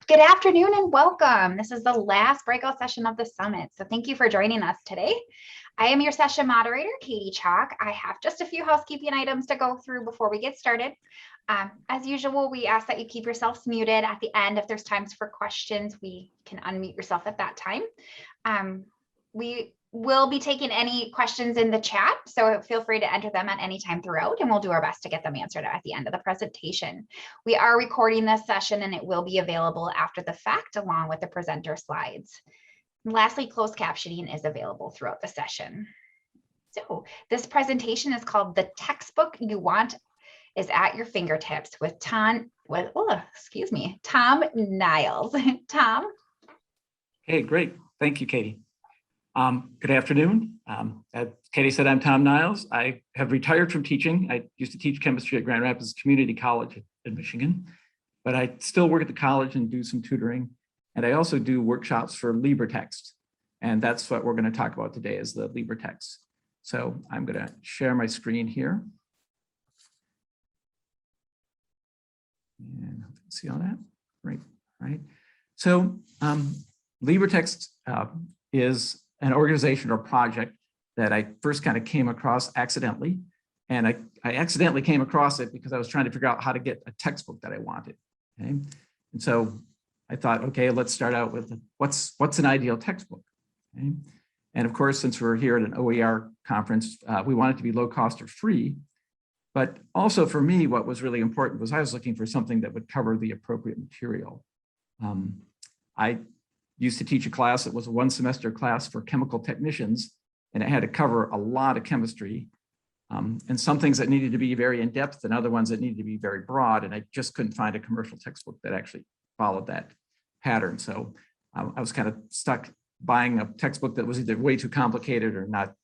Good afternoon and welcome. This is the last breakout session of the summit. So thank you for joining us today. I am your session moderator, Katie Chalk. I have just a few housekeeping items to go through before we get started. As usual, we ask that you keep yourselves muted at the end. If there's times for questions, we can unmute yourself at that time. We will be taking any questions in the chat, so feel free to enter them at any time throughout, and we'll do our best to get them answered at the end of the presentation. We are recording this session, and it will be available after the fact along with the presenter slides. And lastly, closed captioning is available throughout the session. So this presentation is called The Textbook You Want is at Your Fingertips with Tom Niles. Tom? Hey, great. Thank you, Katie. Good afternoon. As Katie said, I'm Tom Niles. I have retired from teaching. I used to teach chemistry at Grand Rapids Community College in Michigan, but I still work at the college and do some tutoring. And I also do workshops for LibreText. And that's what we're going to talk about today is the LibreText. So I'm going to share my screen here. And see all that? Great, right? So LibreText is an organization or project that I first kind of came across accidentally. And I accidentally came across it because I was trying to figure out how to get a textbook that I wanted. Okay? And so I thought, okay, let's start out with what's an ideal textbook. Okay? And of course, since we're here at an OER conference, we want it to be low cost or free. But also for me, what was really important was I was looking for something that would cover the appropriate material. I used to teach a class that was a one-semester class for chemical technicians, and it had to cover a lot of chemistry, and some things that needed to be very in-depth and other ones that needed to be very broad, and I just couldn't find a commercial textbook that actually followed that pattern. So I was kind of stuck buying a textbook that was either way too complicated or not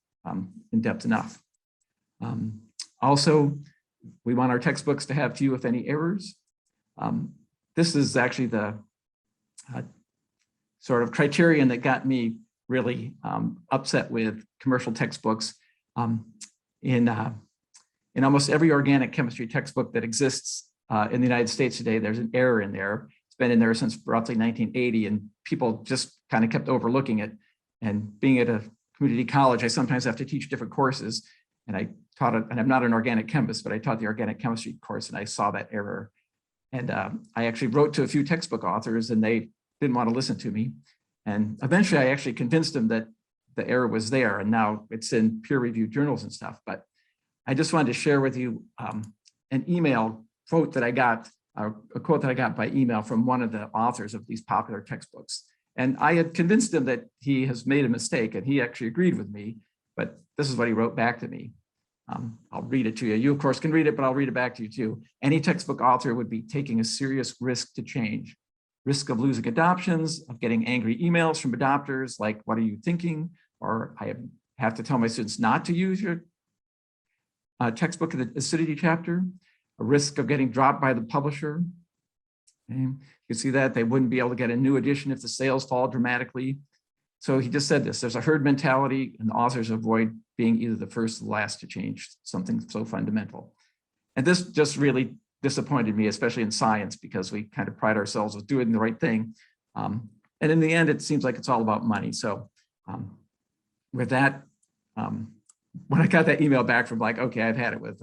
in-depth enough. Also, we want our textbooks to have few, if any, errors. This is actually the sort of criterion that got me really upset with commercial textbooks. In almost every organic chemistry textbook that exists in the United States today, there's an error in there. It's been in there since roughly 1980, and people just kind of kept overlooking it. And being at a community college, I sometimes have to teach different courses, and I taught it, and I'm not an organic chemist, but I taught the organic chemistry course, and I saw that error. And I actually wrote to a few textbook authors, and they didn't want to listen to me. And eventually I actually convinced them that the error was there, and now it's in peer-reviewed journals and stuff. But I just wanted to share with you an email quote that I got, a quote that I got by email from one of the authors of these popular textbooks. And I had convinced him that he has made a mistake, and he actually agreed with me, but this is what he wrote back to me. I'll read it to you. You, of course, can read it, but I'll read it back to you too. Any textbook author would be taking a serious risk to change. Risk of losing adoptions, of getting angry emails from adopters like, what are you thinking? Or I have to tell my students not to use your textbook in the acidity chapter. A risk of getting dropped by the publisher. Okay. You can see that they wouldn't be able to get a new edition if the sales fall dramatically. So he just said this, there's a herd mentality and the authors avoid being either the first or the last to change something so fundamental. And this just really disappointed me, especially in science, because we kind of pride ourselves with doing the right thing. And in the end, it seems like it's all about money. So with that, when I got that email back from like, okay, I've had it with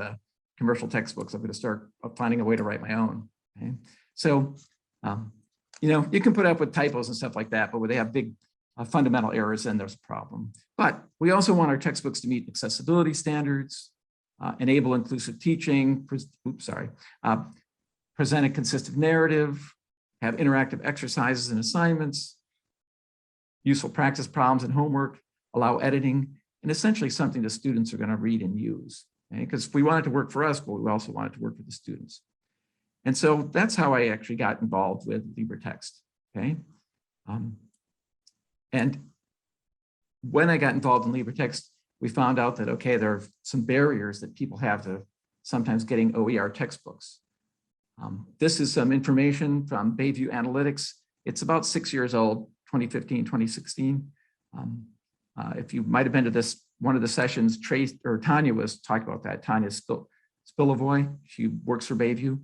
commercial textbooks, I'm going to start finding a way to write my own. Okay? So, you know, you can put up with typos and stuff like that, but when they have big fundamental errors, then there's a problem. But we also want our textbooks to meet accessibility standards, enable inclusive teaching, present a consistent narrative, have interactive exercises and assignments, useful practice problems and homework, allow editing, and essentially something the students are going to read and use. Because we want it to work for us, but we also want it to work for the students. And so that's how I actually got involved with LibreText. Okay. And when I got involved in LibreText, we found out that, okay, there are some barriers that people have to sometimes getting OER textbooks. This is some information from Bayview Analytics. It's about 6 years old, 2015, 2016. If you might have been to this, one of the sessions, Tanya was talking about that. Tanya Spilavoy, she works for Bayview.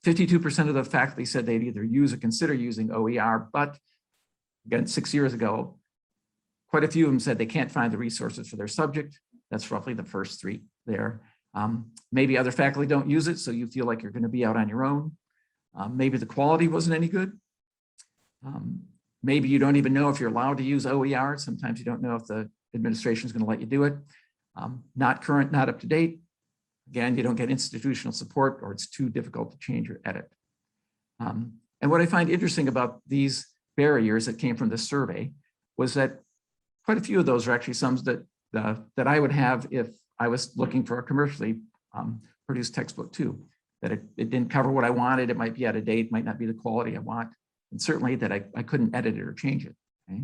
52% of the faculty said they'd either use or consider using OER, but again, 6 years ago, quite a few of them said they can't find the resources for their subject. That's roughly the first three there. Maybe other faculty don't use it, so you feel like you're going to be out on your own. Maybe the quality wasn't any good. Maybe you don't even know if you're allowed to use OER. Sometimes you don't know if the administration is going to let you do it. Not current, not up to date. Again, you don't get institutional support, or it's too difficult to change or edit. And what I find interesting about these barriers that came from this survey was that quite a few of those are actually some that I would have if I was looking for a commercially produced textbook too. That it didn't cover what I wanted, it might be out of date, might not be the quality I want, and certainly that I couldn't edit it or change it. Okay?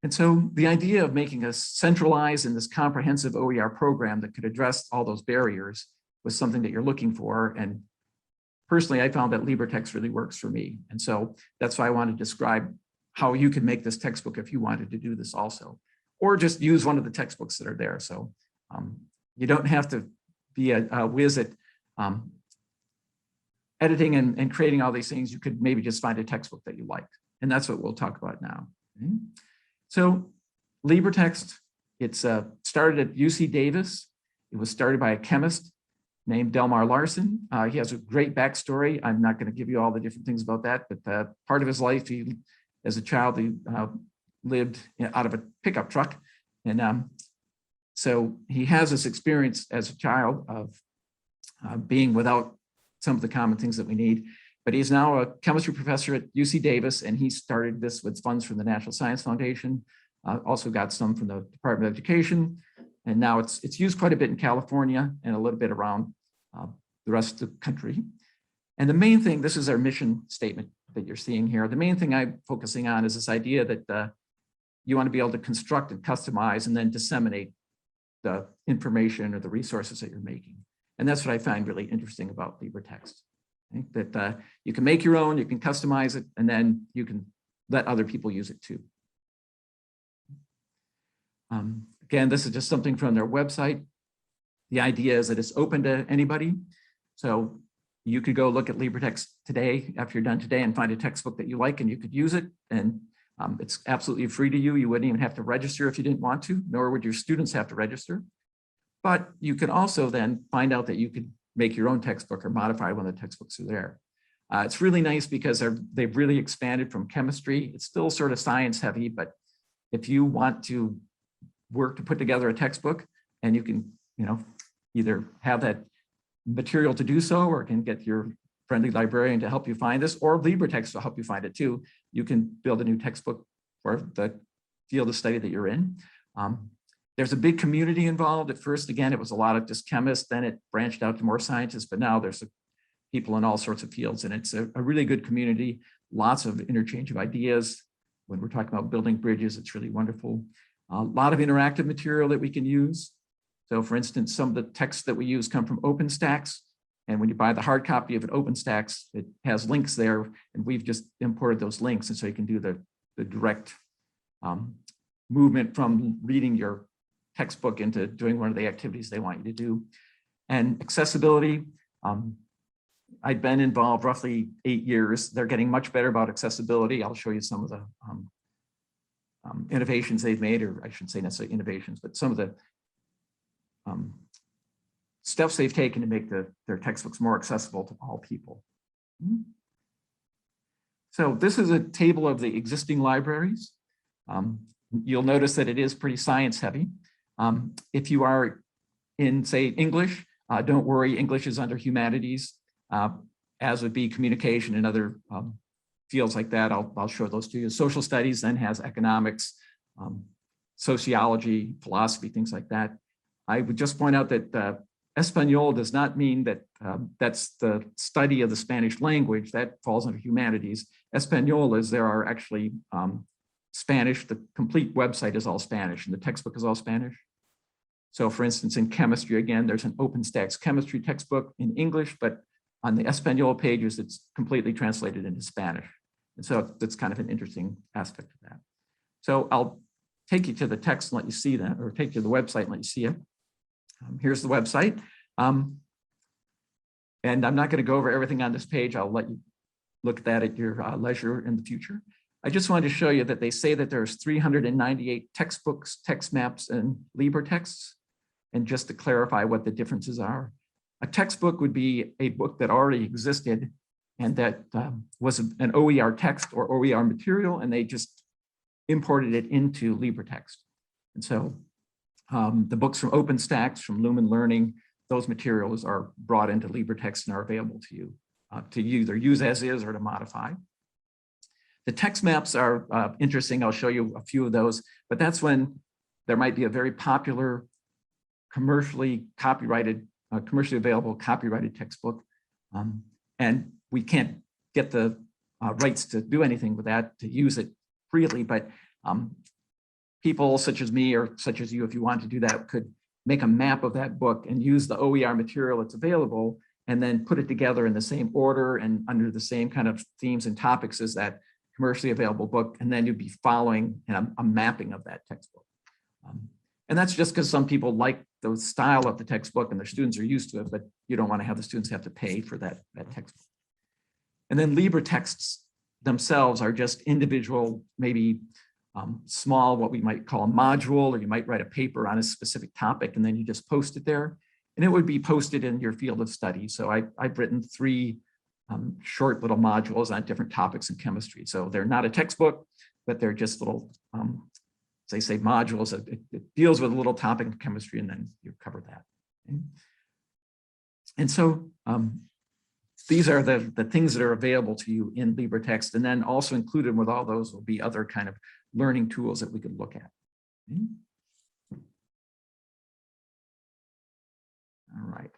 And so the idea of making a centralized and this comprehensive OER program that could address all those barriers was something that you're looking for. And personally, I found that LibreText really works for me. And so that's why I wanted to describe how you could make this textbook if you wanted to do this also, or just use one of the textbooks that are there. So you don't have to be a whiz at editing and creating all these things. You could maybe just find a textbook that you liked. And that's what we'll talk about now. Okay? So LibreText, it's started at UC Davis. It was started by a chemist named Delmar Larsen. He has a great backstory. I'm not going to give you all the different things about that, but part of his life, as a child, he lived out of a pickup truck. And so he has this experience as a child of being without some of the common things that we need. But he's now a chemistry professor at UC Davis, and he started this with funds from the National Science Foundation, also got some from the Department of Education, and now it's used quite a bit in California and a little bit around the rest of the country. And the main thing, this is our mission statement that you're seeing here. The main thing I'm focusing on is this idea that you want to be able to construct and customize and then disseminate the information or the resources that you're making. And that's what I find really interesting about LibreText. That you can make your own, you can customize it, and then you can let other people use it too. Again, this is just something from their website. The idea is that it's open to anybody. So you could go look at LibreText today, after you're done today, and find a textbook that you like, and you could use it. And it's absolutely free to you. You wouldn't even have to register if you didn't want to, nor would your students have to register. But you could also then find out that you could make your own textbook or modify one of the textbooks are there. It's really nice because they've really expanded from chemistry. It's still sort of science heavy, but if you want to work to put together a textbook, and you can, either have that material to do so, or can get your friendly librarian to help you find this, or LibreText will help you find it too. You can build a new textbook for the field of study that you're in. There's a big community involved. At first, again, it was a lot of just chemists, then it branched out to more scientists, but now there's people in all sorts of fields, and it's a really good community, lots of interchange of ideas. When we're talking about building bridges, it's really wonderful. A lot of interactive material that we can use. So for instance, some of the texts that we use come from OpenStax, and when you buy the hard copy of an OpenStax, it has links there, and we've just imported those links, and so you can do the direct movement from reading your textbook into doing one of the activities they want you to do. And accessibility, I've been involved roughly 8 years. They're getting much better about accessibility. I'll show you some of the innovations they've made, or I shouldn't say necessarily innovations, but some of the steps they've taken to make their textbooks more accessible to all people. So this is a table of the existing libraries. You'll notice that it is pretty science heavy. If you are in, say, English, don't worry, English is under humanities, as would be communication and other fields like that. I'll show those to you. Social studies then has economics, sociology, philosophy, things like that. I would just point out that Espanol does not mean that that's the study of the Spanish language. That falls under humanities. Espanol is there are actually Spanish. The complete website is all Spanish, and the textbook is all Spanish. So for instance, in chemistry, again, there's an OpenStax chemistry textbook in English, but on the Espanol pages, it's completely translated into Spanish. And so that's kind of an interesting aspect of that. So I'll take you to the text and let you see that, or take you to the website and let you see it. Here's the website. And I'm not going to go over everything on this page. I'll let you look at that at your leisure in the future. I just wanted to show you that they say that there's 398 textbooks, text maps, and LibreTexts. And just to clarify what the differences are, a textbook would be a book that already existed and that was an OER text or OER material, and they just imported it into LibreText. And so the books from OpenStax, from Lumen Learning, those materials are brought into LibreText and are available to you to either use as is or to modify. The text maps are interesting. I'll show you a few of those, but that's when there might be a very popular commercially copyrighted, commercially available copyrighted textbook. And we can't get the rights to do anything with that, to use it freely, but people such as me or such as you, if you want to do that, could make a map of that book and use the OER material that's available and then put it together in the same order and under the same kind of themes and topics as that commercially available book. And then you'd be following a mapping of that textbook. And that's just because some people like the style of the textbook and their students are used to it, but you don't want to have the students have to pay for that textbook. And then LibreTexts themselves are just individual, maybe small, what we might call a module, or you might write a paper on a specific topic and then you just post it there. And it would be posted in your field of study. So I've written 3 short little modules on different topics in chemistry. So they're not a textbook, but they're just little, as they say, modules. It deals with a little topic in chemistry, and then you cover that. Okay? And so these are the things that are available to you in LibreText, and then also included with all those will be other kind of learning tools that we could look at. Okay? All right.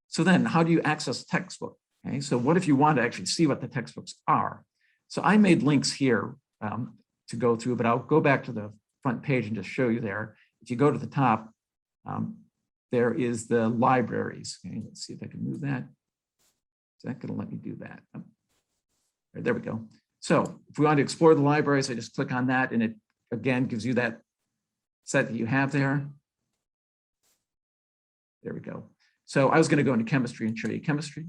So then how do you access a textbook? Okay, so what if you want to actually see what the textbooks are? So I made links here to go through, but I'll go back to the front page and just show you there. If you go to the top, there is the libraries. Okay, let's see if I can move that. Is that going to let me do that? There we go. So if we want to explore the libraries, I just click on that, and it again gives you that set that you have there. There we go. So I was going to go into chemistry and show you chemistry.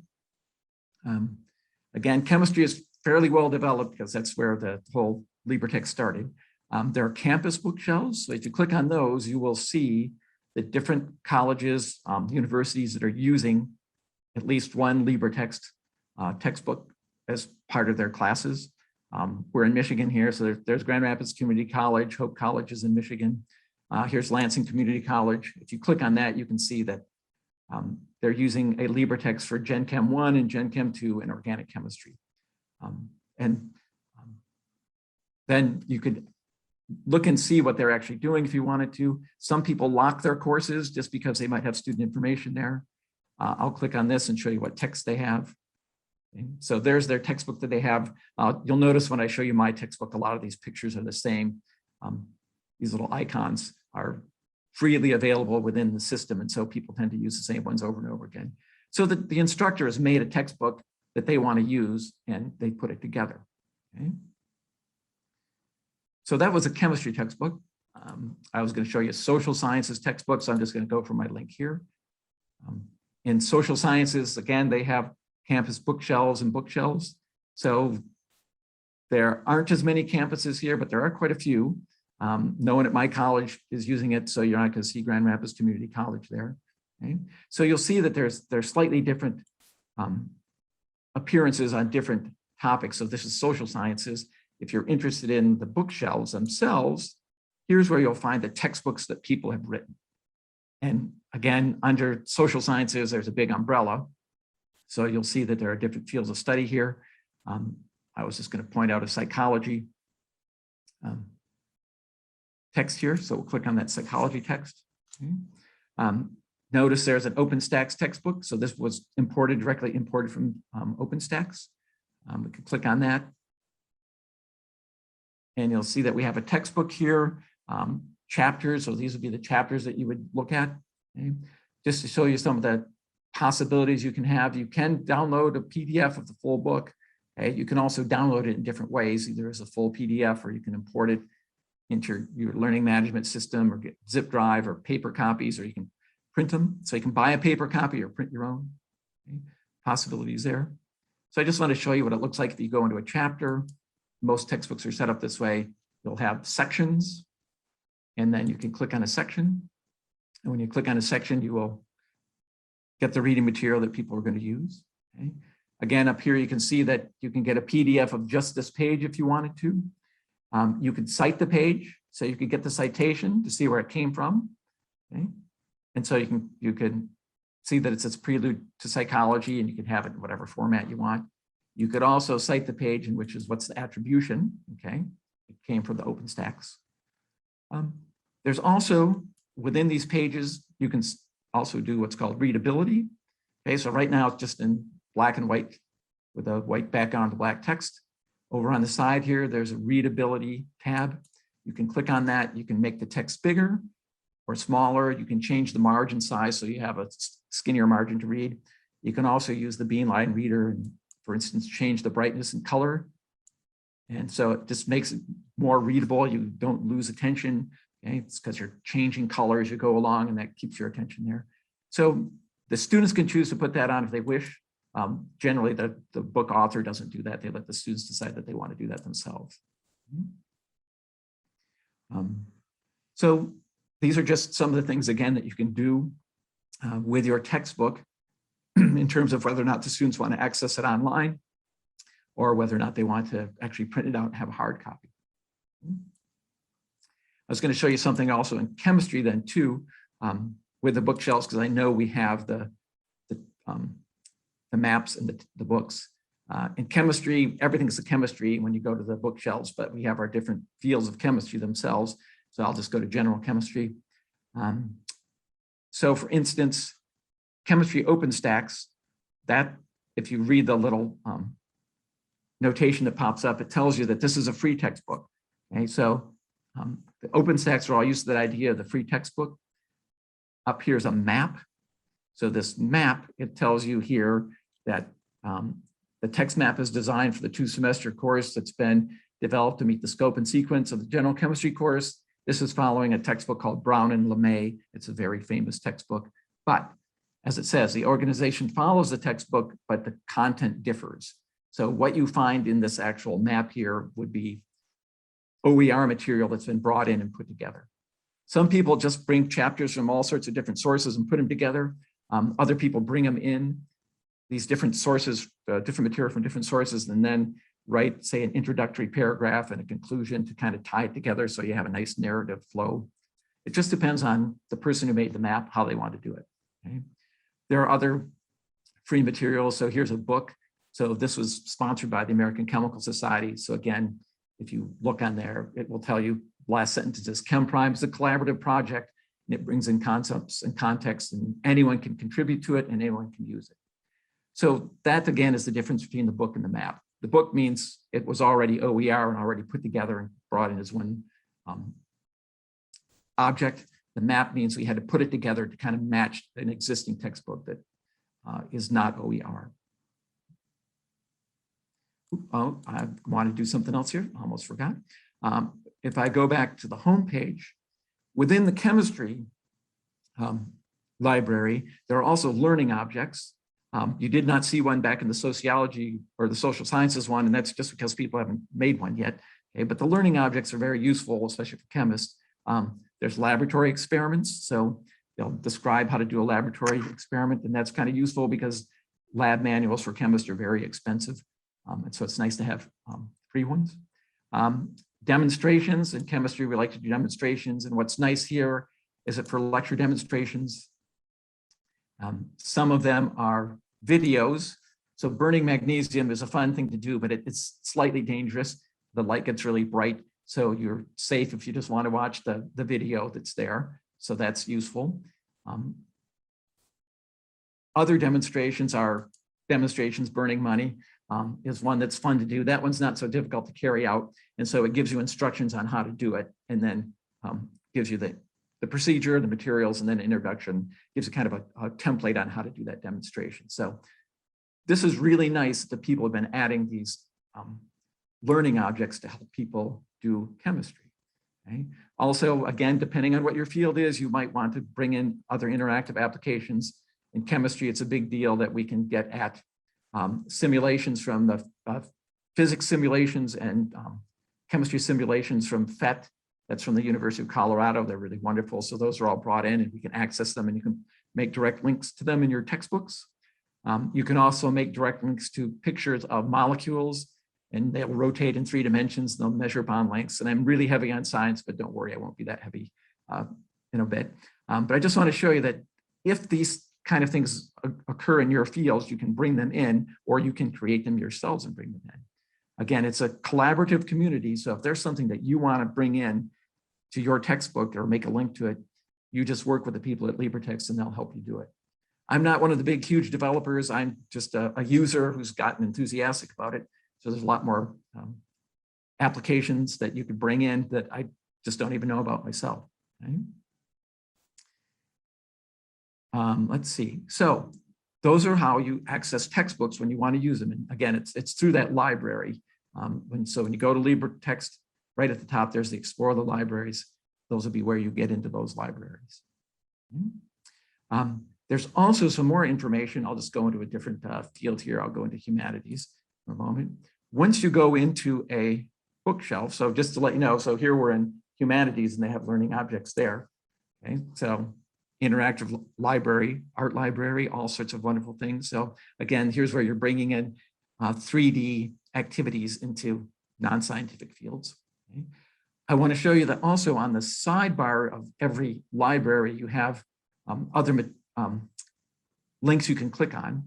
Again, chemistry is fairly well developed because that's where the whole LibreText started. There are campus bookshelves. So if you click on those, you will see the different colleges, universities that are using at least one LibreText textbook as part of their classes. We're in Michigan here, so there's Grand Rapids Community College, Hope College is in Michigan. Here's Lansing Community College. If you click on that, you can see that they're using a LibreText for Gen Chem 1 and Gen Chem 2 in organic chemistry. Then you could look and see what they're actually doing if you wanted to. Some people lock their courses just because they might have student information there. I'll click on this and show you what text they have. Okay. So there's their textbook that they have. You'll notice when I show you my textbook, a lot of these pictures are the same. These little icons are freely available within the system, and so people tend to use the same ones over and over again. So the instructor has made a textbook that they want to use, and they put it together. Okay. So that was a chemistry textbook. I was going to show you social sciences textbook, so I'm just going to go for my link here. In social sciences, again, they have campus bookshelves and bookshelves. So there aren't as many campuses here, but there are quite a few. No one at my college is using it, so you're not going to see Grand Rapids Community College there. Okay? So you'll see that there's slightly different appearances on different topics. So this is social sciences. If you're interested in the bookshelves themselves, here's where you'll find the textbooks that people have written. And again, under social sciences, there's a big umbrella. So you'll see that there are different fields of study here. I was just going to point out a psychology text here. So we'll click on that psychology text. Okay. Notice there's an OpenStax textbook. So this was directly imported from OpenStax. We can click on that. And you'll see that we have a textbook here, chapters. So these would be the chapters that you would look at. Okay. Just to show you some of the possibilities you can have. You can download a PDF of the full book. Okay. You can also download it in different ways, either as a full PDF or you can import it into your learning management system or get zip drive or paper copies, or you can print them. So you can buy a paper copy or print your own. Okay. Possibilities there. So I just want to show you what it looks like if you go into a chapter. Most textbooks are set up this way. You'll have sections, and then you can click on a section. And when you click on a section, you will get the reading material that people are going to use. Okay. Again, up here, you can see that you can get a PDF of just this page if you wanted to. You could cite the page, so you could get the citation to see where it came from. Okay. And so you can see that it says Prelude to Psychology, and you can have it in whatever format you want. You could also cite the page in which is what's the attribution. Okay. It came from the OpenStax. There's also, within these pages, you can also do what's called readability. Okay, so right now it's just in black and white with a white background to black text. Over on the side here, there's a readability tab. You can click on that. You can make the text bigger or smaller. You can change the margin size so you have a skinnier margin to read. You can also use the Beamline reader and, for instance, change the brightness and color. And so it just makes it more readable. You don't lose attention. Okay? It's because you're changing color as you go along, and that keeps your attention there. So the students can choose to put that on if they wish. Generally, the book author doesn't do that. They let the students decide that they want to do that themselves. So these are just some of the things, again, that you can do with your textbook in terms of whether or not the students want to access it online or whether or not they want to actually print it out and have a hard copy. I was going to show you something also in chemistry then too, with the bookshelves, because I know we have the maps and the books. In chemistry, everything's the chemistry when you go to the bookshelves, but we have our different fields of chemistry themselves. So I'll just go to general chemistry. So for instance, chemistry OpenStax, that if you read the little notation that pops up, it tells you that this is a free textbook. Okay, so the OpenStax are all used to that idea of the free textbook. Up here's a map. So this map, it tells you here that the text map is designed for the 2-semester course that's been developed to meet the scope and sequence of the general chemistry course. This is following a textbook called Brown and LeMay. It's a very famous textbook, but as it says, the organization follows the textbook, but the content differs. So what you find in this actual map here would be OER material that's been brought in and put together. Some people just bring chapters from all sorts of different sources and put them together. Other people bring them in, these different sources, different material from different sources, and then write, say, an introductory paragraph and a conclusion to kind of tie it together so you have a nice narrative flow. It just depends on the person who made the map, how they want to do it. Okay? There are other free materials. So here's a book. So this was sponsored by the American Chemical Society. So again, if you look on there, it will tell you, last sentence is ChemPrime is a collaborative project, and it brings in concepts and context, and anyone can contribute to it and anyone can use it. So that, again, is the difference between the book and the map. The book means it was already OER and already put together and brought in as one object. The map means we had to put it together to kind of match an existing textbook that is not OER. Oh, I want to do something else here. Almost forgot. If I go back to the home page, within the chemistry library, there are also learning objects. You did not see one back in the sociology or the social sciences one, and that's just because people haven't made one yet. Okay, but the learning objects are very useful, especially for chemists. There's laboratory experiments, so they'll describe how to do a laboratory experiment, and that's kind of useful because lab manuals for chemists are very expensive, and so it's nice to have free ones. Demonstrations in chemistry, we like to do demonstrations, and what's nice here is that for lecture demonstrations, some of them are videos. So burning magnesium is a fun thing to do, but it's slightly dangerous. The light gets really bright, so you're safe if you just want to watch the video that's there. So that's useful. Other demonstrations are demonstrations. Burning money is one that's fun to do. That one's not so difficult to carry out. And so it gives you instructions on how to do it, and then gives you the procedure, the materials, and then introduction, gives you kind of a template on how to do that demonstration. So this is really nice that people have been adding these learning objects to help people do chemistry. Okay. Also, again, depending on what your field is, you might want to bring in other interactive applications. In chemistry, it's a big deal that we can get at simulations from the physics simulations and chemistry simulations from PhET. That's from the University of Colorado. They're really wonderful. So those are all brought in and we can access them and you can make direct links to them in your textbooks. You can also make direct links to pictures of molecules and they'll rotate in 3 dimensions. They'll measure bond lengths. And I'm really heavy on science, but don't worry, I won't be that heavy in a bit. But I just want to show you that if these kind of things occur in your fields, you can bring them in or you can create them yourselves and bring them in. Again, it's a collaborative community. So if there's something that you want to bring in to your textbook or make a link to it, you just work with the people at LibreText and they'll help you do it. I'm not one of the big, huge developers. I'm just a user who's gotten enthusiastic about it. So there's a lot more applications that you could bring in that I just don't even know about myself. Okay? Let's see. So those are how you access textbooks when you want to use them. And again, it's through that library. So when you go to LibreText, right at the top, there's the Explore the Libraries. Those will be where you get into those libraries. There's also some more information. I'll just go into a different field here. I'll go into humanities for a moment. Once you go into a bookshelf, so just to let you know, so here we're in humanities and they have learning objects there. Okay, so interactive library, art library, all sorts of wonderful things. So again, here's where you're bringing in 3D activities into non-scientific fields. Okay. I want to show you that also on the sidebar of every library, you have other links you can click on.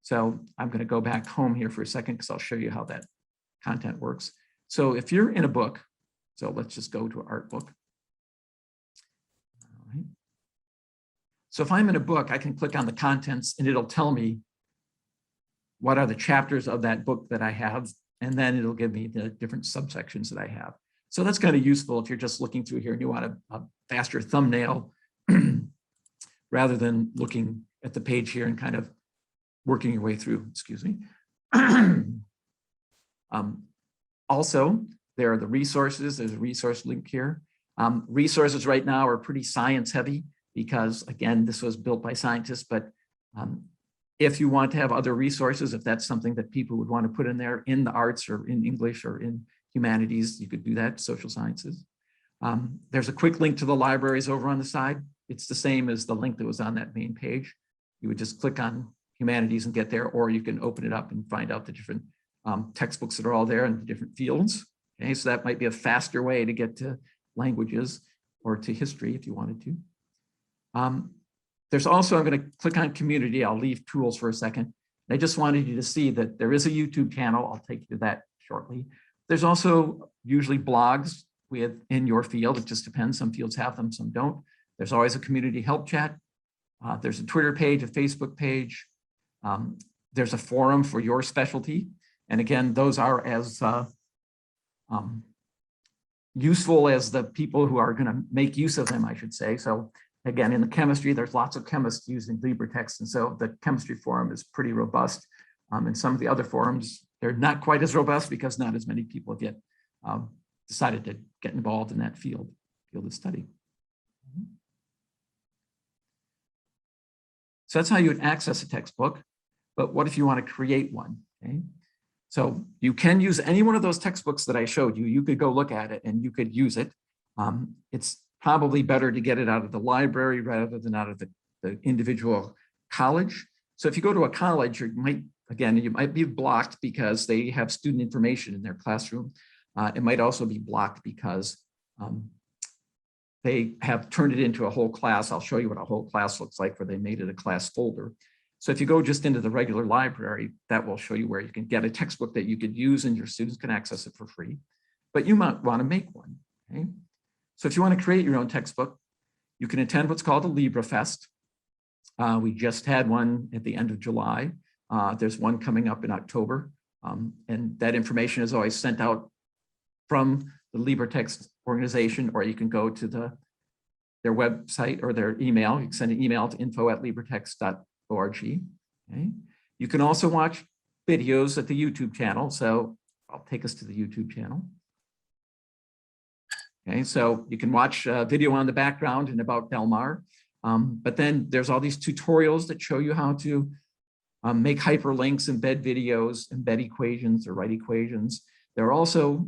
So I'm going to go back home here for a second because I'll show you how that content works. So if you're in a book, so let's just go to an art book. All right. So if I'm in a book, I can click on the contents and it'll tell me what are the chapters of that book that I have, and then it'll give me the different subsections that I have. So that's kind of useful if you're just looking through here and you want a faster thumbnail rather than looking at the page here and kind of working your way through, excuse me. Also, there are the resources. There's a resource link here. Resources right now are pretty science heavy because, again, this was built by scientists, but if you want to have other resources, if that's something that people would want to put in there in the arts or in English or in humanities, you could do that, social sciences. There's a quick link to the libraries over on the side. It's the same as the link that was on that main page. You would just click on humanities and get there, or you can open it up and find out the different textbooks that are all there in the different fields. Okay, so that might be a faster way to get to languages or to history if you wanted to. There's also, I'm going to click on community. I'll leave tools for a second. I just wanted you to see that there is a YouTube channel. I'll take you to that shortly. There's also usually blogs in your field. It just depends. Some fields have them, some don't. There's always a community help chat. There's a Twitter page, a Facebook page. There's a forum for your specialty. And again, those are as useful as the people who are going to make use of them, I should say. So again, in the chemistry, there's lots of chemists using LibreText. And so the chemistry forum is pretty robust. And some of the other forums, they're not quite as robust because not as many people have yet decided to get involved in that field of study. So that's how you would access a textbook. But what if you want to create one? Okay. So you can use any one of those textbooks that I showed you. You could go look at it and you could use it. It's probably better to get it out of the library rather than out of the individual college. So if you go to a college, you might be blocked because they have student information in their classroom. It might also be blocked because they have turned it into a whole class. I'll show you what a whole class looks like where they made it a class folder. So if you go just into the regular library, that will show you where you can get a textbook that you could use and your students can access it for free, but you might want to make one. Okay? So if you want to create your own textbook, you can attend what's called a LibreFest. We just had one at the end of July. There's one coming up in October. And that information is always sent out from the LibreText organization, or you can go to their website or their email. You can send an email to info@libretext.org. Okay. You can also watch videos at the YouTube channel. So I'll take us to the YouTube channel. Okay, so you can watch a video on the background and about Del Mar. But then there's all these tutorials that show you how to make hyperlinks, embed videos, embed equations or write equations. There are also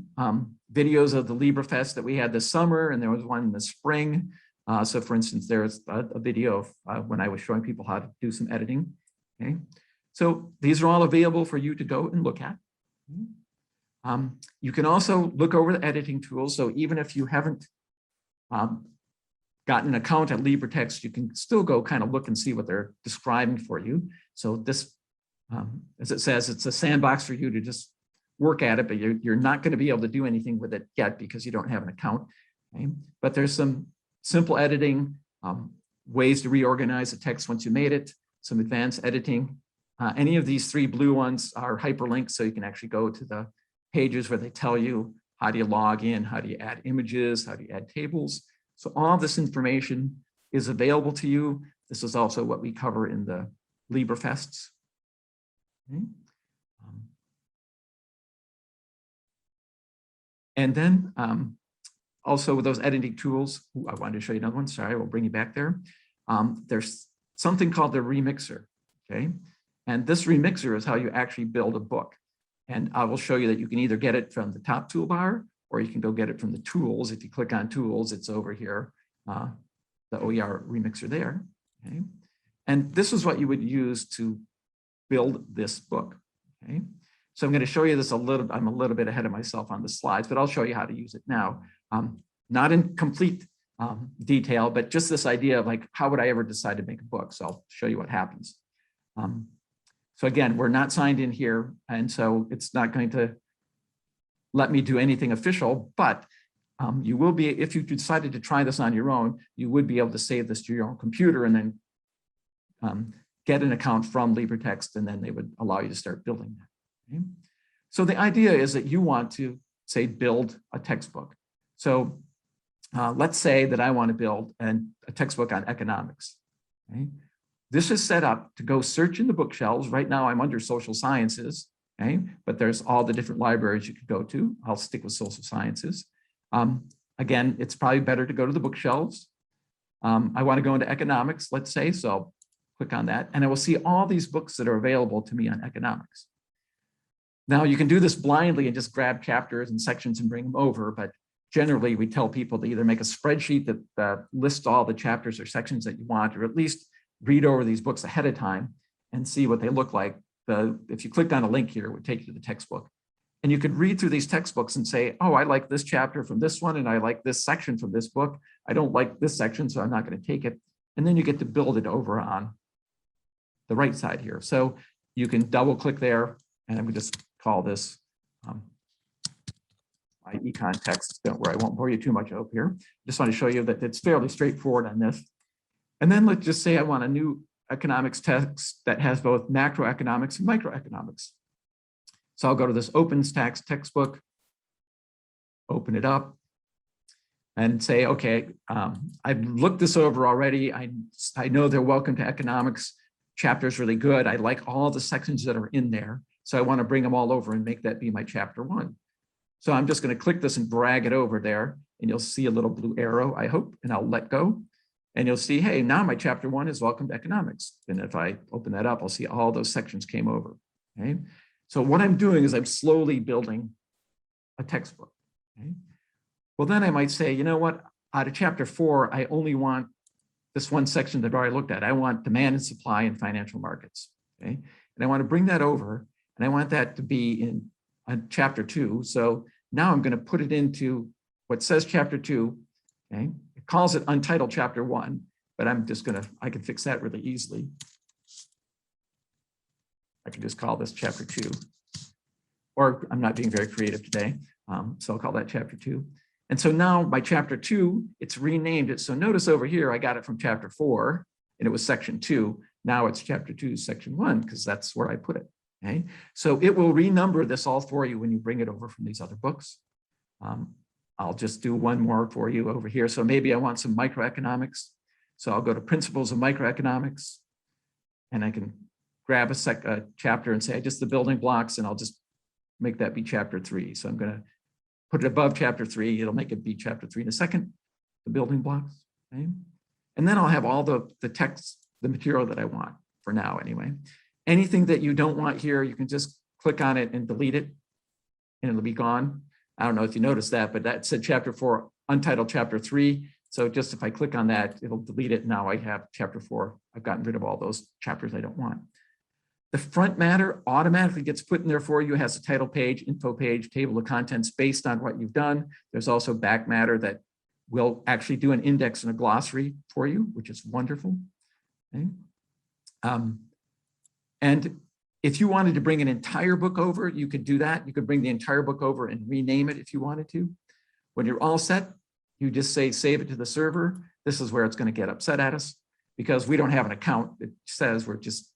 videos of the LibreFest that we had this summer, and there was one in the spring. So for instance, there's a video of when I was showing people how to do some editing. Okay, so these are all available for you to go and look at. You can also look over the editing tools. So even if you haven't gotten an account at LibreText, you can still go kind of look and see what they're describing for you. So this, as it says, it's a sandbox for you to just work at it, but you're not going to be able to do anything with it yet because you don't have an account. Okay? But there's some simple editing, ways to reorganize the text once you made it, some advanced editing. Any of these three blue ones are hyperlinks, so you can actually go to the pages where they tell you how do you log in, how do you add images, how do you add tables. So all this information is available to you. This is also what we cover in the LibreFests. Okay. And then also with those editing tools, I wanted to show you another one. Sorry, I will bring you back there. There's something called the remixer. Okay. And this remixer is how you actually build a book. And I will show you that you can either get it from the top toolbar or you can go get it from the tools. If you click on tools, it's over here, the OER remixer there. Okay. And this is what you would use to build this book. Okay. So I'm going to show you this a little, I'm a little bit ahead of myself on the slides, but I'll show you how to use it now. Not in complete detail, but just this idea of like, how would I ever decide to make a book? So I'll show you what happens. So again, we're not signed in here, and so it's not going to let me do anything official, but you will be, if you decided to try this on your own, you would be able to save this to your own computer and then get an account from LibreText, and then they would allow you to start building that. Okay? So the idea is that you want to, say, build a textbook. So let's say that I want to build a textbook on economics. Okay? This is set up to go search in the bookshelves. Right now I'm under social sciences, okay? But there's all the different libraries you could go to. I'll stick with social sciences. Again, it's probably better to go to the bookshelves. I want to go into economics, let's say, so I'll click on that, and I will see all these books that are available to me on economics. Now you can do this blindly and just grab chapters and sections and bring them over, but generally we tell people to either make a spreadsheet that lists all the chapters or sections that you want, or at least read over these books ahead of time and see what they look like. If you clicked on a link here, it would take you to the textbook. And you could read through these textbooks and say, oh, I like this chapter from this one, and I like this section from this book. I don't like this section, so I'm not going to take it. And then you get to build it over on the right side here. So you can double click there, and I'm going to just call this my econ text. Don't worry, I won't bore you too much up here. Just want to show you that it's fairly straightforward on this. And then let's just say I want a new economics text that has both macroeconomics and microeconomics. So I'll go to this OpenStax textbook, open it up, and say, okay, I've looked this over already. I know they're welcome to economics. Chapter is really good. I like all the sections that are in there. So I want to bring them all over and make that be my chapter one. So I'm just going to click this and drag it over there, and you'll see a little blue arrow, I hope, and I'll let go. And you'll see, hey, now my chapter one is welcome to economics. And if I open that up, I'll see all those sections came over. Okay. So what I'm doing is I'm slowly building a textbook. Okay. Well, then I might say, you know what, out of chapter 4, I only want this one section that I already looked at. I want demand and supply in financial markets. Okay. And I want to bring that over, and I want that to be in chapter 2. So now I'm going to put it into what says chapter 2. Okay. It calls it untitled chapter 1, but I'm just going to, I can fix that really easily. I can just call this chapter 2, or I'm not being very creative today. So I'll call that chapter 2. And so now my chapter 2, it's renamed it. So notice over here, I got it from chapter 4 and it was section 2. Now it's chapter 2, section 1, because that's where I put it. Okay. So it will renumber this all for you when you bring it over from these other books. I'll just do one more for you over here. So maybe I want some microeconomics. So I'll go to principles of microeconomics, and I can grab a chapter and say just the building blocks, and I'll just make that be chapter 3. So I'm going to put it above chapter 3, it'll make it be chapter 3 in a second, the building blocks. Okay? And then I'll have all the text, the material that I want for now anyway. Anything that you don't want here, you can just click on it and delete it and it'll be gone. I don't know if you noticed that, but that said chapter 4, untitled chapter 3. So just if I click on that, it'll delete it. Now I have chapter 4. I've gotten rid of all those chapters I don't want. The front matter automatically gets put in there for you. It has a title page, info page, table of contents based on what you've done. There's also back matter that will actually do an index and a glossary for you, which is wonderful. Okay. And if you wanted to bring an entire book over, you could do that. You could bring the entire book over and rename it if you wanted to. When you're all set, you just say, save it to the server. This is where it's going to get upset at us because we don't have an account. It says we're just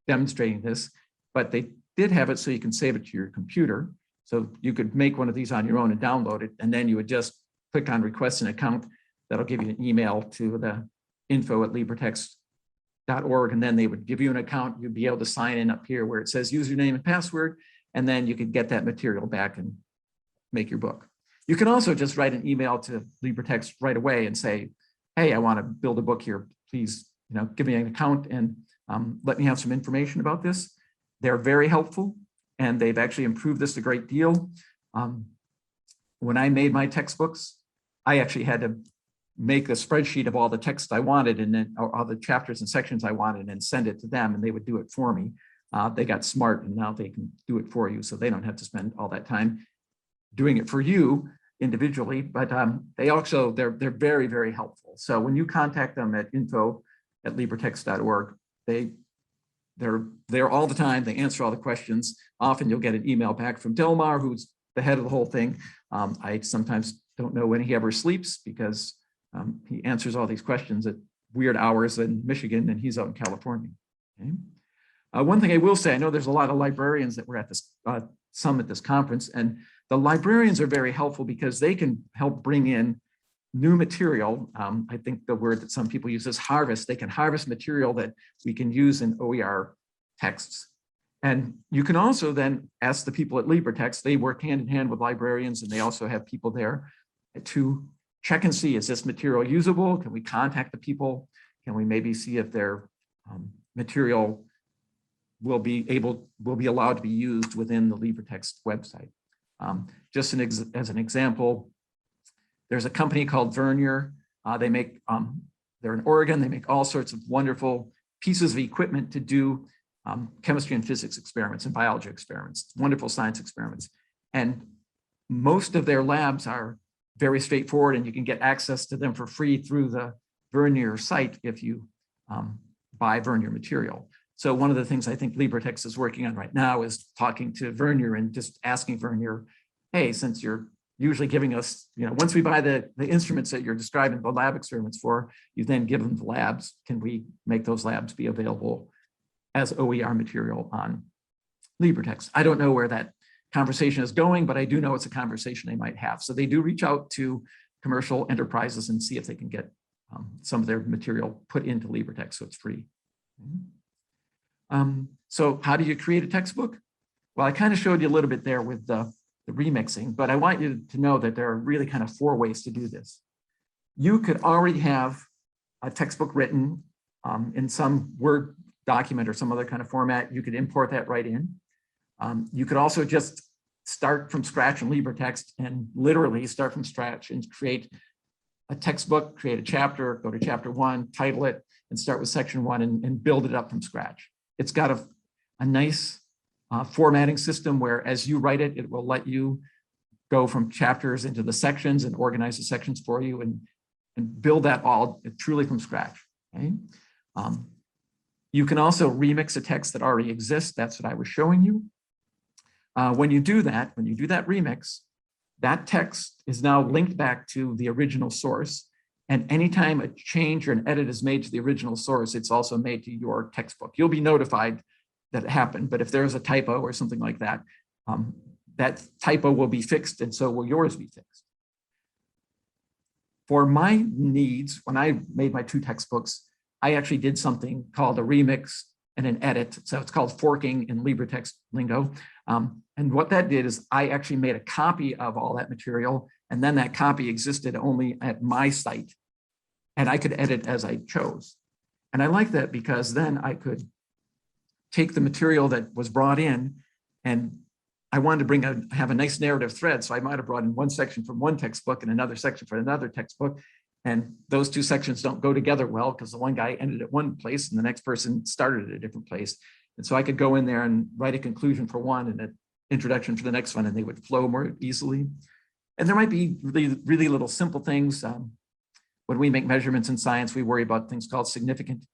demonstrating this, but they did have it so you can save it to your computer. So you could make one of these on your own and download it, and then you would just click on request an account. That'll give you an email to the info@libretext.org, and then they would give you an account. You'd be able to sign in up here where it says username and password, and then you could get that material back and make your book. You can also just write an email to LibreText right away and say, hey, I want to build a book here. Please, give me an account and let me have some information about this. They're very helpful, and they've actually improved this a great deal. When I made my textbooks, I actually had to make a spreadsheet of all the text I wanted and then all the chapters and sections I wanted and send it to them, and they would do it for me. They got smart, and now they can do it for you, so they don't have to spend all that time doing it for you individually, but they're very, very helpful. So when you contact them at info@libretext.org, they're there all the time. They answer all the questions. Often you'll get an email back from Delmar, who's the head of the whole thing. I sometimes don't know when he ever sleeps because he answers all these questions at weird hours in Michigan, and he's out in California. Okay? One thing I will say, I know there's a lot of librarians that were at this summit, this conference, and the librarians are very helpful because they can help bring in new material. I think the word that some people use is harvest. They can harvest material that we can use in OER texts. And you can also then ask the people at LibreText, they work hand in hand with librarians, and they also have people there to check and see, is this material usable? Can we contact the people? Can we maybe see if their material will be allowed to be used within the LibreText website? Just as an example, there's a company called Vernier. They make, they're in Oregon. They make all sorts of wonderful pieces of equipment to do chemistry and physics experiments and biology experiments, wonderful science experiments. And most of their labs are very straightforward, and you can get access to them for free through the Vernier site if you buy Vernier material. So one of the things I think LibreText is working on right now is talking to Vernier and just asking Vernier, hey, since you're usually giving us, once we buy the instruments that you're describing the lab experiments for, you then give them the labs. Can we make those labs be available as OER material on LibreText? I don't know where that conversation is going, but I do know it's a conversation they might have. So they do reach out to commercial enterprises and see if they can get some of their material put into LibreText so it's free. So how do you create a textbook? Well, I kind of showed you a little bit there with the remixing, but I want you to know that there are really kind of 4 ways to do this. You could already have a textbook written in some Word document or some other kind of format. You could import that right in. You could also just start from scratch in LibreText and literally start from scratch and create a textbook, create a chapter, go to chapter 1, title it, and start with section 1 and build it up from scratch. It's got a nice formatting system where as you write it, it will let you go from chapters into the sections and organize the sections for you and build that all truly from scratch. Okay? You can also remix a text that already exists. That's what I was showing you. When you do that remix, that text is now linked back to the original source. And anytime a change or an edit is made to the original source, it's also made to your textbook. You'll be notified that it happened, but if there's a typo or something like that, that typo will be fixed, and so will yours be fixed. For my needs, when I made my 2 textbooks, I actually did something called a remix and an edit. So it's called forking in LibreText lingo. And what that did is I actually made a copy of all that material, and then that copy existed only at my site, and I could edit as I chose. And I like that because then I could take the material that was brought in, and I wanted to have a nice narrative thread. So I might have brought in one section from one textbook and another section for another textbook. And those two sections don't go together well because the one guy ended at one place and the next person started at a different place. And so I could go in there and write a conclusion for one and an introduction for the next one, and they would flow more easily. And there might be really little simple things. When we make measurements in science, we worry about things called significant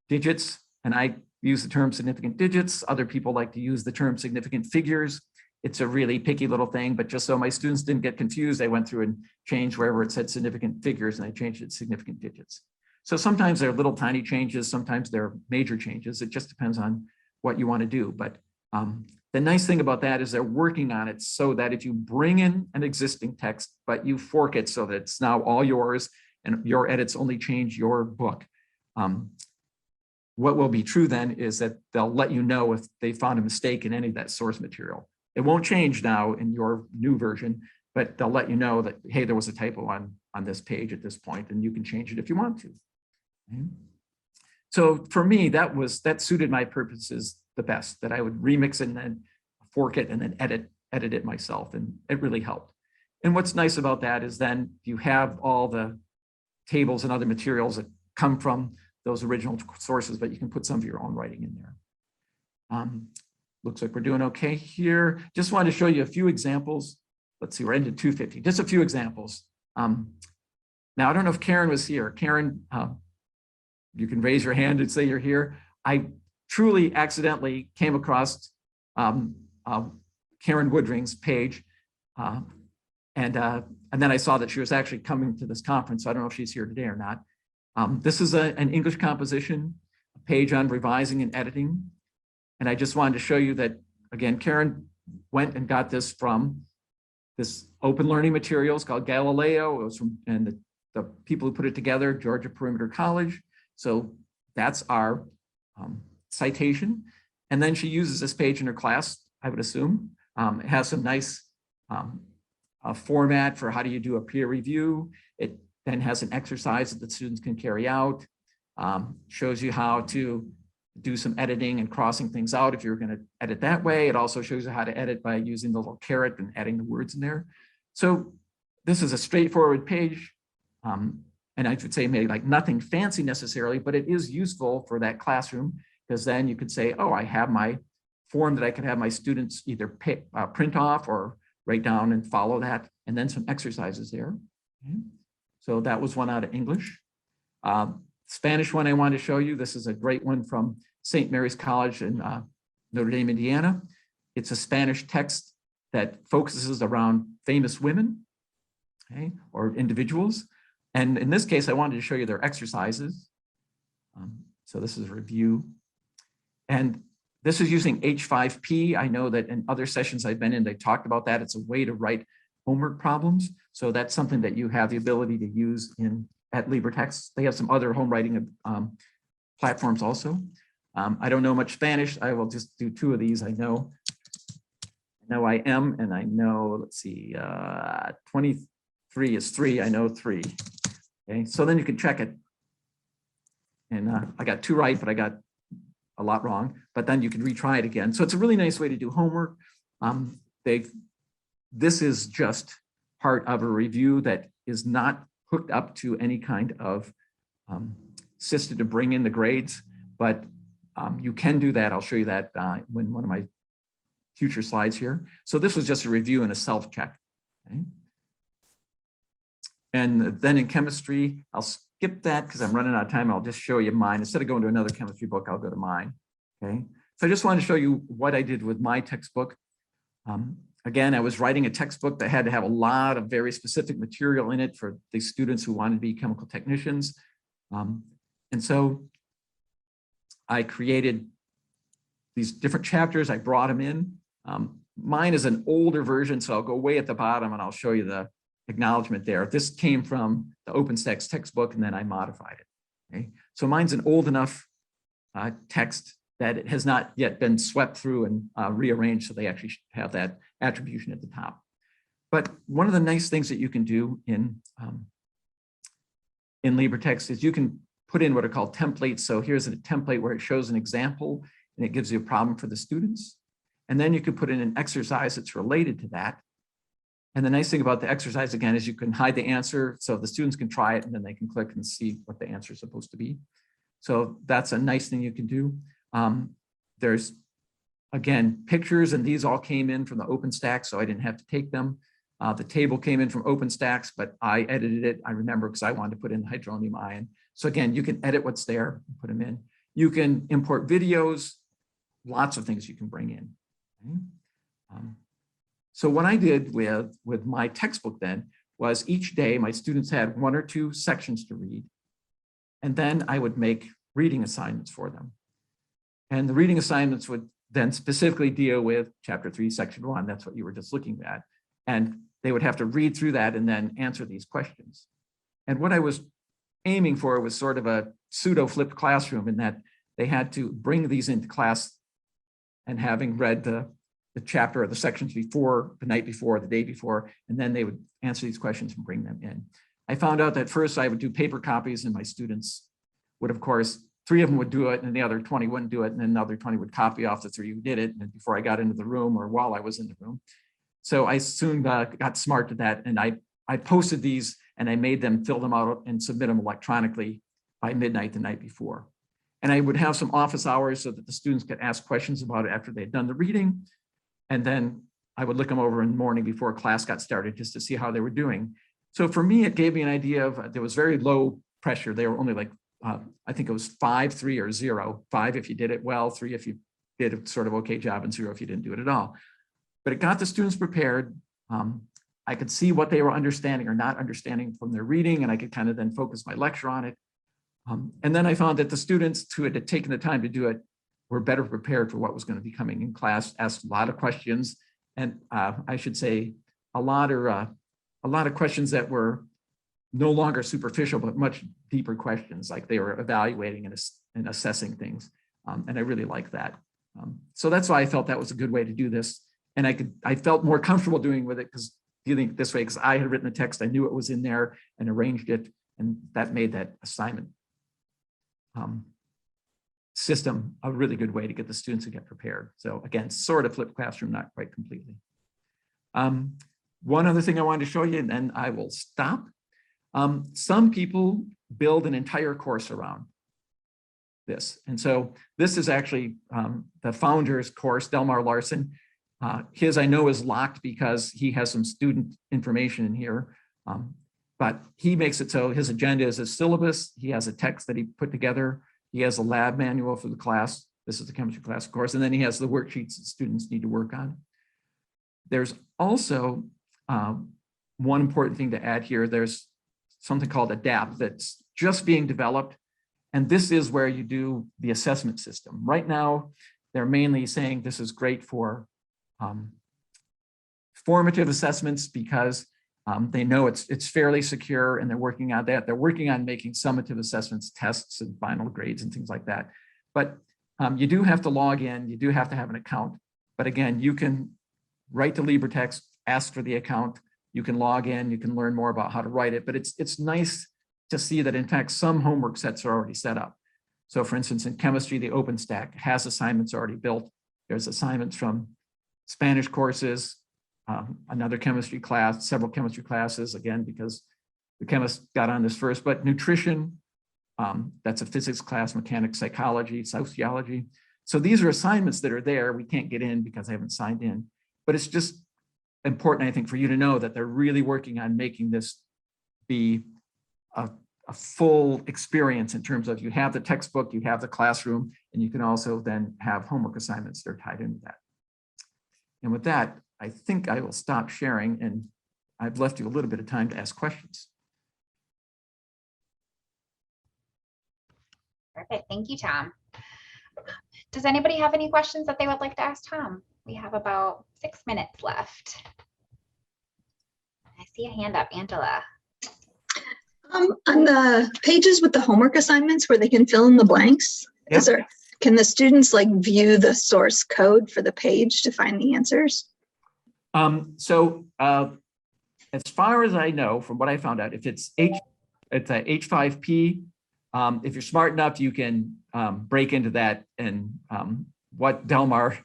digits. And I use the term significant digits. Other people like to use the term significant figures. It's a really picky little thing, but just so my students didn't get confused, I went through and changed wherever it said significant figures, and I changed it to significant digits. So sometimes they're little tiny changes, sometimes they're major changes. It just depends on what you want to do. But the nice thing about that is they're working on it so that if you bring in an existing text, but you fork it so that it's now all yours and your edits only change your book, what will be true then is that they'll let you know if they found a mistake in any of that source material. It won't change now in your new version, but they'll let you know that, hey, there was a typo on this page at this point, and you can change it if you want to. Okay. So for me, that suited my purposes the best, that I would remix it and then fork it and then edit it myself, and it really helped. And what's nice about that is then you have all the tables and other materials that come from those original sources, but you can put some of your own writing in there. Looks like we're doing okay here. Just wanted to show you a few examples. Let's see, we're into 250, just a few examples. Now, I don't know if Karen was here. Karen, you can raise your hand and say you're here. I truly accidentally came across Karen Woodring's page. And then I saw that she was actually coming to this conference. So I don't know if she's here today or not. This is an English composition, a page on revising and editing. And I just wanted to show you that, again, Karen went and got this from this open learning materials called Galileo. It was from, and the people who put it together, Georgia Perimeter College. So that's our citation. And then she uses this page in her class, I would assume. It has some nice format for how do you do a peer review. It then has an exercise that the students can carry out, shows you how to do some editing and crossing things out if you're going to edit that way. It also shows you how to edit by using the little caret and adding the words in there. So this is a straightforward page. And I would say maybe like nothing fancy necessarily, but it is useful for that classroom, because then you could say, oh, I have my form that I can have my students either print off or write down and follow that, and then some exercises there. Okay. So that was one out of English. Spanish one I wanted to show you. This is a great one from St. Mary's College in Notre Dame, Indiana. It's a Spanish text that focuses around famous women, okay, or individuals. And in this case, I wanted to show you their exercises. So this is a review. And this is using H5P. I know that in other sessions I've been in, they talked about that. It's a way to write homework problems. So that's something that you have the ability to use at LibreText. They have some other home writing platforms also. I don't know much Spanish. I will just do two of these. I know I am, and I know, let's see, 23 is 3. I know 3. Okay, so then you can check it. And I got 2 right, but I got a lot wrong. But then you can retry it again. So it's a really nice way to do homework. This is just part of a review that is not hooked up to any kind of system to bring in the grades, but you can do that. I'll show you that when one of my future slides here. So this was just a review and a self-check. Okay. And then in chemistry, I'll skip that because I'm running out of time. I'll just show you mine. Instead of going to another chemistry book, I'll go to mine. Okay. So I just wanted to show you what I did with my textbook. Again, I was writing a textbook that had to have a lot of very specific material in it for the students who wanted to be chemical technicians. And so I created these different chapters. I brought them in. Mine is an older version, so I'll go way at the bottom and I'll show you the acknowledgement there. This came from the OpenStax textbook, and then I modified it. Okay? So mine's an old enough text that it has not yet been swept through and rearranged, so they actually have that attribution at the top. But one of the nice things that you can do in LibreText is you can put in what are called templates. So here's a template where it shows an example and it gives you a problem for the students. And then you can put in an exercise that's related to that. And the nice thing about the exercise, again, is you can hide the answer so the students can try it and then they can click and see what the answer is supposed to be. So that's a nice thing you can do. There's, again, pictures, and these all came in from the OpenStax, so I didn't have to take them. The table came in from OpenStax, but I edited it, I remember, because I wanted to put in hydronium ion. So again, you can edit what's there, put them in. You can import videos, lots of things you can bring in. Okay? So what I did with my textbook then was each day my students had 1 or 2 sections to read, and then I would make reading assignments for them. And the reading assignments would then specifically deal with chapter 3, section 1. That's what you were just looking at. And they would have to read through that and then answer these questions. And what I was aiming for was sort of a pseudo flipped classroom, in that they had to bring these into class and having read the chapter or the sections before, the night before, the day before, and then they would answer these questions and bring them in. I found out that first I would do paper copies, and my students would, of course, 3 of them would do it and the other 20 wouldn't do it, and then another 20 would copy off the 3 who did it, and before I got into the room or while I was in the room. So I soon got smart to that, and I posted these and I made them fill them out and submit them electronically by midnight the night before. And I would have some office hours so that the students could ask questions about it after they'd done the reading. And then I would look them over in the morning before class got started just to see how they were doing. So for me, it gave me an idea of, there was very low pressure. They were only like, I think it was 5, 3, or 0. 5 if you did it well, 3 if you did a sort of okay job, and 0 if you didn't do it at all. But it got the students prepared. I could see what they were understanding or not understanding from their reading, and I could kind of then focus my lecture on it. And then I found that the students who had taken the time to do it were better prepared for what was going to be coming in class, asked a lot of questions, and I should say a lot of questions that were no longer superficial, but much deeper questions, like they were evaluating and assessing things. And I really like that. So that's why I felt that was a good way to do this. And I felt more comfortable doing with it because dealing this way, because I had written the text, I knew it was in there and arranged it, and that made that assignment system a really good way to get the students to get prepared. So again, sort of flipped classroom, not quite completely. One other thing I wanted to show you, and then I will stop. Some people build an entire course around this. And so this is actually the founder's course, Delmar Larson. His, I know, is locked because he has some student information in here, but he makes it so his agenda is a syllabus. He has a text that he put together. He has a lab manual for the class. This is the chemistry class, of course, and then he has the worksheets that students need to work on. There's also one important thing to add here. There's something called ADAPT that's just being developed, and this is where you do the assessment system. Right now, they're mainly saying this is great for formative assessments because they know it's fairly secure, and they're working on that. They're working on making summative assessments, tests, and final grades and things like that. But you do have to log in. You do have to have an account. But again, you can write to LibreText, ask for the account. You can log in. You can learn more about how to write it. But it's nice to see that, in fact, some homework sets are already set up. So for instance, in chemistry, the OpenStack has assignments already built. There's assignments from Spanish courses, another chemistry class, several chemistry classes, again, because the chemists got on this first, but nutrition, that's a physics class, mechanics, psychology, sociology. So these are assignments that are there. We can't get in because I haven't signed in, but it's just important, I think, for you to know that they're really working on making this be a full experience in terms of you have the textbook, you have the classroom, and you can also then have homework assignments that are tied into that. And with that, I think I will stop sharing, and I've left you a little bit of time to ask questions. Perfect. Thank you, Tom. Does anybody have any questions that they would like to ask Tom? We have about 6 minutes left. I see a hand up, Angela. On the pages with the homework assignments where they can fill in the blanks, Yep. Can the students like view the source code for the page to find the answers? As far as I know, from what I found out, if it's a H5P, if you're smart enough, you can break into that. And what Delmar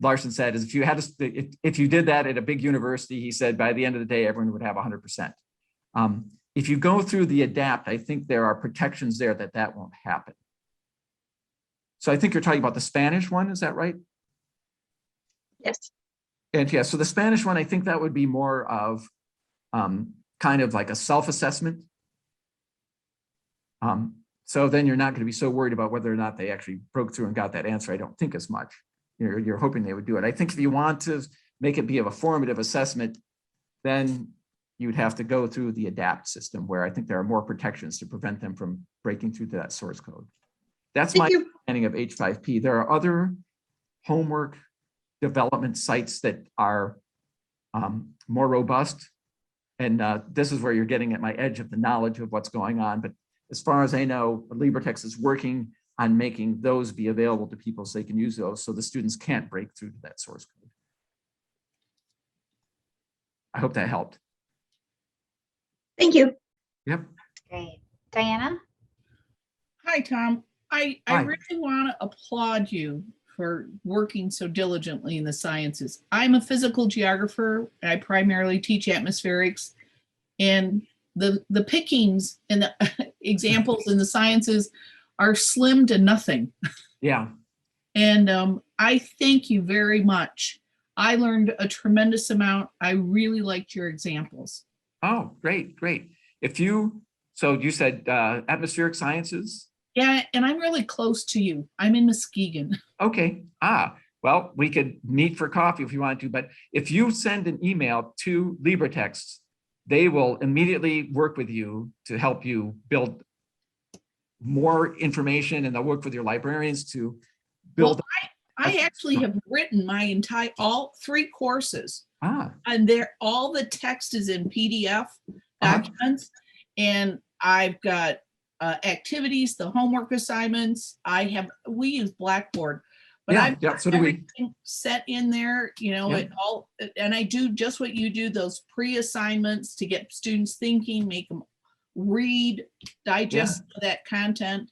Larson said is, if you did that at a big university, he said by the end of the day, everyone would have 100%. If you go through the ADAPT, I think there are protections there that won't happen. So I think you're talking about the Spanish one, is that right? Yes. And yeah, so the Spanish one, I think that would be more of kind of like a self-assessment. So then you're not going to be so worried about whether or not they actually broke through and got that answer. I don't think as much. You're hoping they would do it. I think if you want to make it be of a formative assessment, then you'd have to go through the ADAPT system, where I think there are more protections to prevent them from breaking through to that source code. That's my understanding of H5P. There are other homework development sites that are more robust. And this is where you're getting at my edge of the knowledge of what's going on. But as far as I know, LibreText is working on making those be available to people so they can use those, so the students can't break through to that source code. I hope that helped. Thank you. Yep. Great. Diana? Hi, Tom. I Hi. really want to applaud you for working so diligently in the sciences. I'm a physical geographer. I primarily teach atmospherics, and the pickings and the examples in the sciences are slim to nothing. Yeah. And I thank you very much. I learned a tremendous amount. I really liked your examples. Oh, great, great. So you said atmospheric sciences? Yeah, and I'm really close to you. I'm in Muskegon. Okay. Well, we could meet for coffee if you want to, but if you send an email to LibreText, they will immediately work with you to help you build more information, and they'll work with your librarians to build. Well, I actually have written my all 3 courses, and all the text is in PDF documents, and I've got activities, the homework assignments. We use Blackboard, but I've got so do we. everything set in there, it all, and I do just what you do, those pre-assignments to get students thinking, make them read, digest that content.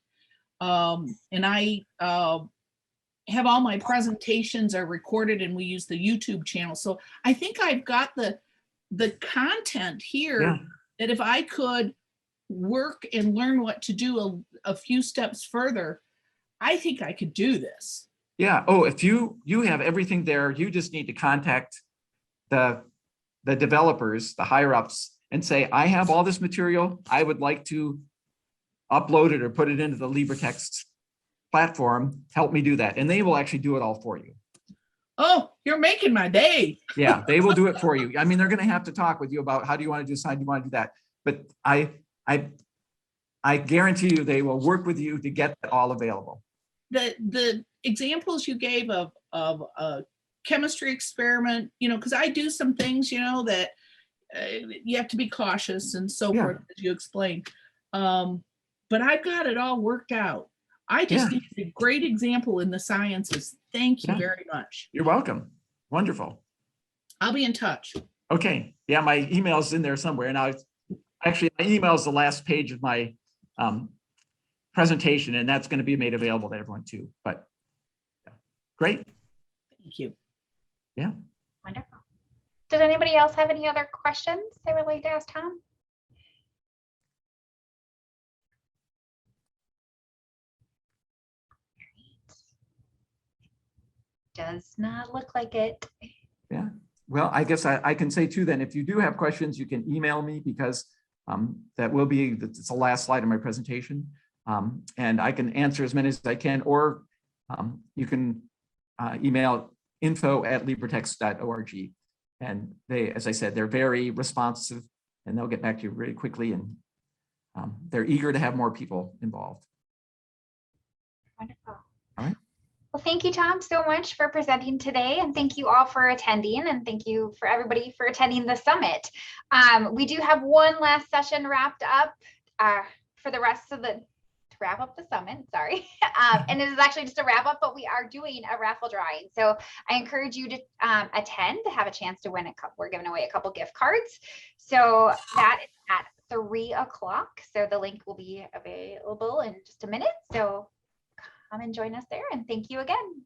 And I have all my presentations are recorded, and we use the YouTube channel. So I think I've got the content here that if I could work and learn what to do a few steps further, I think I could do this. Yeah. Oh, if you have everything there, you just need to contact the developers, the higher ups, and say, I have all this material. I would like to upload it or put it into the LibreText platform. Help me do that. And they will actually do it all for you. Oh, you're making my day. Yeah, they will do it for you. I mean, they're going to have to talk with you about how do you want to do this, how do you want to do that. But I guarantee you they will work with you to get that all available. The examples you gave of a chemistry experiment, because I do some things, that you have to be cautious and so forth, as you explained. But I've got it all worked out. I just need a great example in the sciences. Thank you very much. You're welcome. Wonderful. I'll be in touch. Okay. Yeah, my email's in there somewhere. And actually, my email is the last page of my presentation, and that's going to be made available to everyone too. But great. Thank you. Yeah. Wonderful. Did anybody else have any other questions they would like to ask Tom? Does not look like it. Yeah. Well, I guess I can say too, then, if you do have questions, you can email me, because that will be, it's the last slide of my presentation. And I can answer as many as I can, or you can email info@libretext.org. And they, as I said, they're very responsive, and they'll get back to you really quickly. And they're eager to have more people involved. Wonderful. All right. Well, thank you, Tom, so much for presenting today, and thank you all for attending, and thank you for everybody for attending the summit. We do have one last session wrapped up for the rest of the to wrap up the summit, sorry. And this is actually just a wrap up, but we are doing a raffle drawing. So I encourage you to attend to have a chance to win a couple. We're giving away a couple gift cards. So that is at 3 o'clock. So the link will be available in just a minute. So come and join us there. And thank you again.